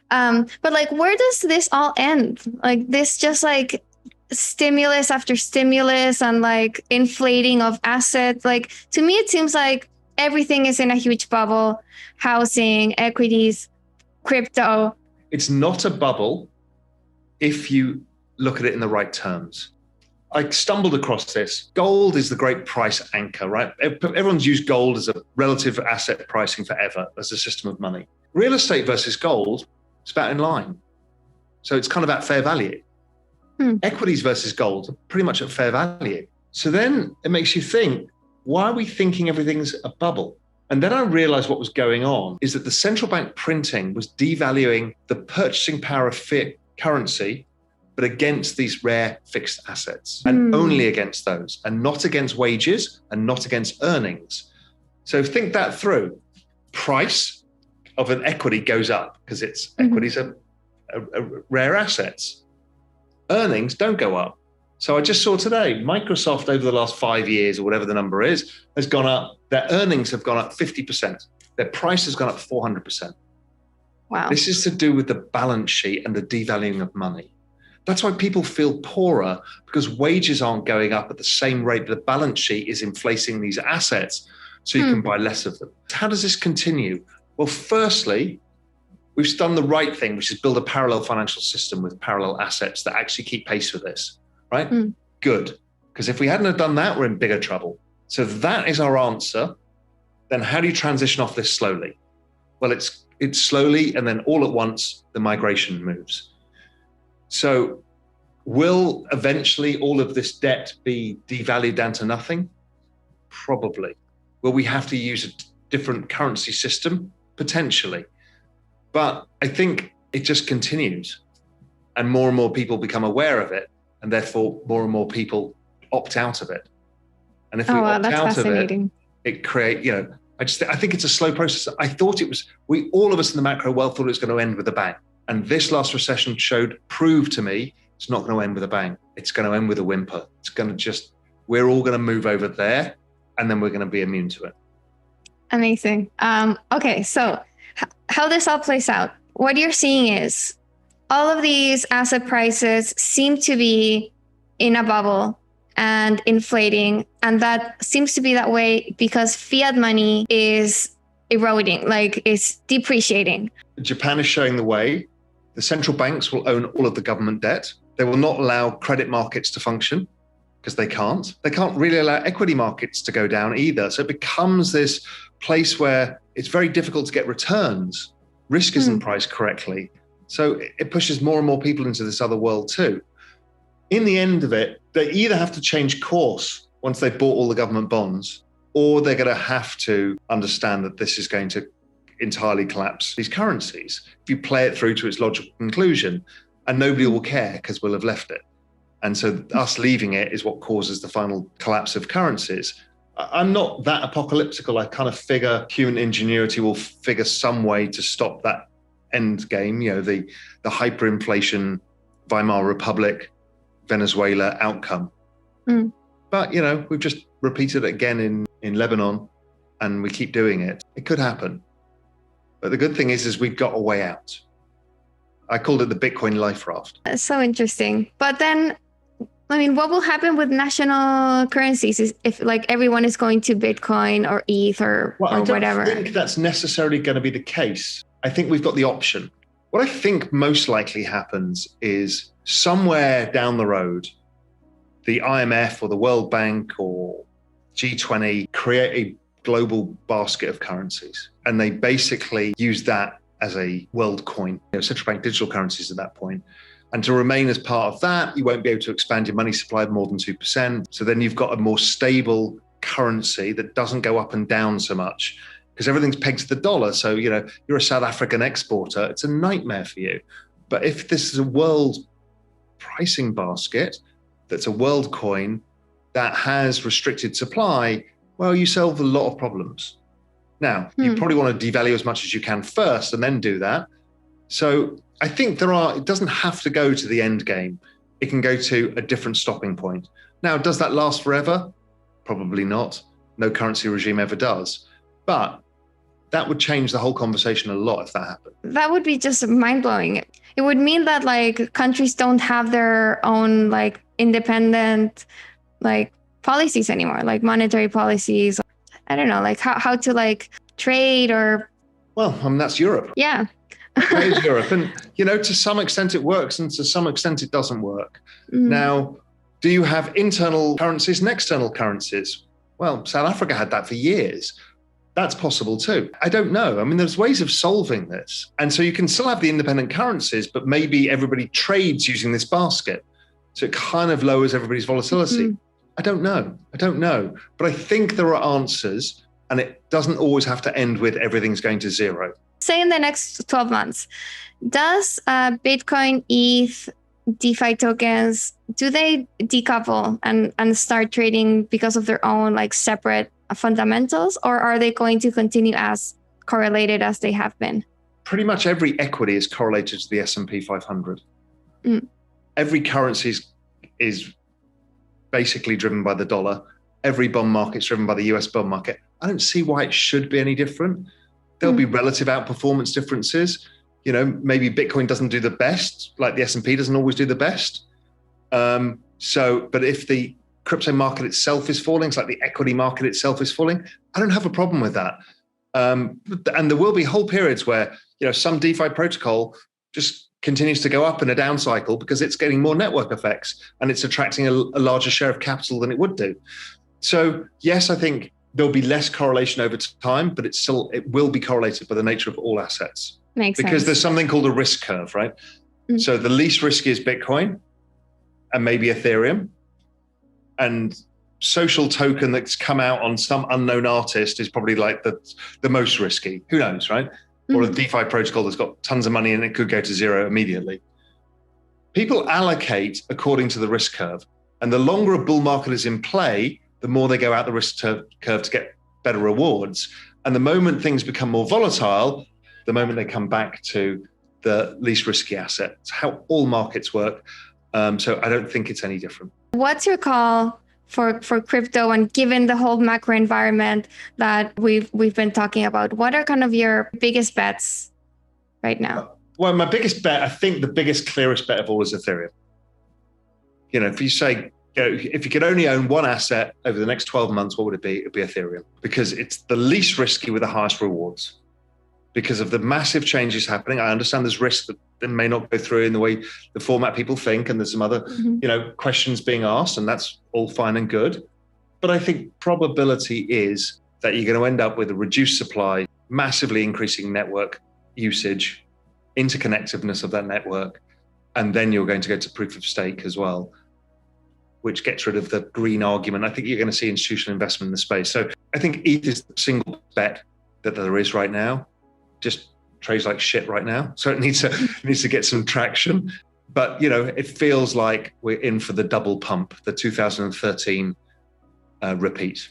But like, where does this all end? Like this just like stimulus after stimulus and like inflating of assets. Like to me, it seems like everything is in a huge bubble: housing, equities, crypto. It's not a bubble if you look at it in the right terms. I stumbled across this. Gold is the great price anchor, right? Everyone's used gold as a relative asset pricing forever as a system of money. Real estate versus gold, it's about in line. So it's kind of at fair value. Equities versus gold, pretty much at fair value. So then it makes you think, why are we thinking everything's a bubble? And then I realized what was going on is that the central bank printing was devaluing the purchasing power of fiat currency, but against these rare fixed assets, and only against those, and not against wages and not against earnings. So think that through. Price of an equity goes up because equities are rare assets. Earnings don't go up. So I just saw today, Microsoft over the last 5 years or whatever the number is, has gone up. Their earnings have gone up 50%. Their price has gone up 400%. Wow. This is to do with the balance sheet and the devaluing of money. That's why people feel poorer, because wages aren't going up at the same rate. The balance sheet is inflating these assets so you can buy less of them. How does this continue? Well, firstly, we've done the right thing, which is build a parallel financial system with parallel assets that actually keep pace with this, right? Good. Because if we hadn't have done that, we're in bigger trouble. So that is our answer. Then how do you transition off this slowly? Well, it's slowly, and then all at once, the migration moves. So will eventually all of this debt be devalued down to nothing? Probably. Will we have to use a different currency system? Potentially. But I think it just continues, and more people become aware of it, and therefore more and more people opt out of it. And if we opt out of it create, I think it's a slow process. I thought it was, all of us in the macro world thought it was going to end with a bang. And this last recession proved to me it's not going to end with a bang. It's going to end with a whimper. It's going to we're all going to move over there, and then we're going to be immune to it. Amazing. Okay, so how this all plays out, what you're seeing is all of these asset prices seem to be in a bubble and inflating. And that seems to be that way because fiat money is eroding, like it's depreciating. Japan is showing the way. The central banks will own all of the government debt. They will not allow credit markets to function because they can't. They can't really allow equity markets to go down either. So it becomes this place where it's very difficult to get returns. Risk isn't priced correctly. So it pushes more and more people into this other world too. In the end of it, they either have to change course once they've bought all the government bonds, or they're going to have to understand that this is going to entirely collapse these currencies. If you play it through to its logical conclusion, and nobody will care because we'll have left it. And so us leaving it is what causes the final collapse of currencies. I'm not that apocalyptical. I kind of figure human ingenuity will figure some way to stop that end game, the hyperinflation, Weimar Republic, Venezuela outcome. But, we've just repeated it again in Lebanon, and we keep doing it. It could happen. But the good thing is we've got a way out. I called it the Bitcoin life raft. That's so interesting. But then, what will happen with national currencies if like everyone is going to Bitcoin or ETH or whatever? I don't think that's necessarily going to be the case. I think we've got the option. What I think most likely happens is somewhere down the road, the IMF or the World Bank or G20 create a global basket of currencies. And they basically use that as a world coin, central bank digital currencies at that point. And to remain as part of that, you won't be able to expand your money supply more than 2%. So then you've got a more stable currency that doesn't go up and down so much because everything's pegged to the dollar. So, you're a South African exporter, it's a nightmare for you. But if this is a world pricing basket, that's a world coin that has restricted supply, well, you solve a lot of problems. Now, you probably want to devalue as much as you can first and then do that. So I think it doesn't have to go to the end game. It can go to a different stopping point. Now, does that last forever? Probably not. No currency regime ever does. But that would change the whole conversation a lot if that happened. That would be just mind-blowing. It would mean that like countries don't have their own like independent like policies anymore, like monetary policies. I don't know, like how to like trade or. Well, I mean, that's Europe. Yeah. That is Europe. And, to some extent it works and to some extent it doesn't work. Now, do you have internal currencies and external currencies? Well, South Africa had that for years. That's possible too. I don't know. I mean, there's ways of solving this. And so you can still have the independent currencies, but maybe everybody trades using this basket. So it kind of lowers everybody's volatility. I don't know. But I think there are answers, and it doesn't always have to end with everything's going to zero. Say in the next 12 months, does Bitcoin, ETH, DeFi tokens, do they decouple and start trading because of their own like separate fundamentals, or are they going to continue as correlated as they have been? Pretty much every equity is correlated to the S&P 500. Every currency is basically driven by the dollar. Every bond market's driven by the US bond market. I don't see why it should be any different. There'll be relative outperformance differences. Maybe Bitcoin doesn't do the best, like the S&P doesn't always do the best. But if the crypto market itself is falling, it's like the equity market itself is falling, I don't have a problem with that. And there will be whole periods where, some DeFi protocol just continues to go up in a down cycle because it's getting more network effects and it's attracting a larger share of capital than it would do. So yes, I think there'll be less correlation over time, but it will be correlated by the nature of all assets. Because there's something called a risk curve, right? So the least risky is Bitcoin and maybe Ethereum. And social token that's come out on some unknown artist is probably like the most risky. Who knows, right? Or a DeFi protocol that's got tons of money and it could go to zero immediately. People allocate according to the risk curve. And the longer a bull market is in play, the more they go out the risk curve to get better rewards. And the moment things become more volatile, the moment they come back to the least risky asset. It's how all markets work. So I don't think it's any different. What's your call for crypto, and given the whole macro environment that we've been talking about, what are kind of your biggest bets right now? Well, my biggest bet, I think the biggest, clearest bet of all is Ethereum. If you say, if you could only own one asset over the next 12 months, what would it be? It'd be Ethereum, because it's the least risky with the highest rewards. Because of the massive changes happening, I understand there's risk that may not go through in the way the format people think, and there's some other, questions being asked, and that's all fine and good. But I think probability is that you're going to end up with a reduced supply, massively increasing network usage, interconnectiveness of that network, and then you're going to go to proof of stake as well, which gets rid of the green argument. I think you're going to see institutional investment in the space. So I think ETH is the single bet that there is right now. Just trades like shit right now. So it needs to get some traction. But, it feels like we're in for the double pump, the 2013 repeat.